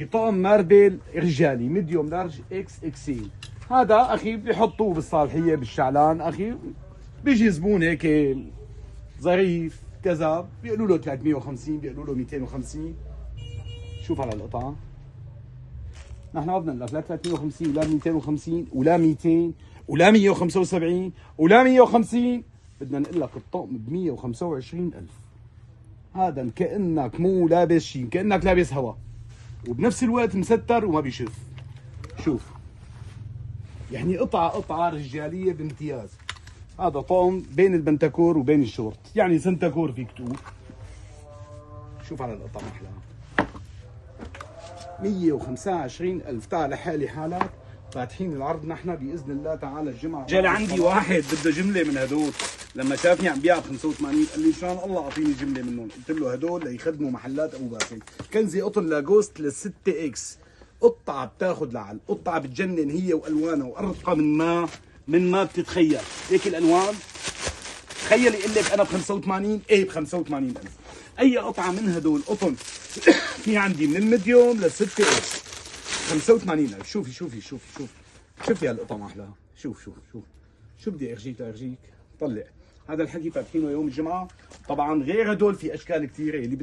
طقم ماربل رجالي ميديوم لارج اكس اكسيل. هذا اخي بيحطوه بالصالحيه بالشعلان اخي، بيجي زبون هيك ظريف كذا بيقولوا له 350 بيقولوا له 250. شوف على القطعه، نحن ما بدنا لك لا 350 ولا 250 ولا 200 ولا 175 ولا 150، بدنا نقول لك الطقم ب 125,000. هذا كأنك مو لابس شيء، كأنك لابس هوا، وبنفس الوقت مستر وما بيشف. شوف يعني قطعة رجالية بامتياز. هذا طقم بين البنتكور وبين الشورت، يعني سنتكور فيك تقول. شوف على القطعة محلاها 125,000. تعال لحالي حالك فاتحين العرض نحن باذن الله تعالى الجمعه. جا لعندي واحد بده جمله من هدول، لما شافني عم بيع ب 85 قال لي ان شاء الله اعطيني جمله منهم. قلت له هدول ليخدموا محلات ابو باسل. كنزي قطن لاجوست لل6 اكس، قطعه بتاخذ لعل، قطعه بتجنن هي والوانها وارقى من ما بتتخيل. هيك الالوان تخيلي يقول لك انا ب 85، ايه ب 85,000. اي قطعه من هدول قطن في عندي من الميديوم لل6 اكس 85,000. شوفي هالقطعه ما احلاها. شو بدي ارجيك طلع. هذا الحكي فاتحينه يوم الجمعه. طبعا غير هدول في اشكال كثيره اللي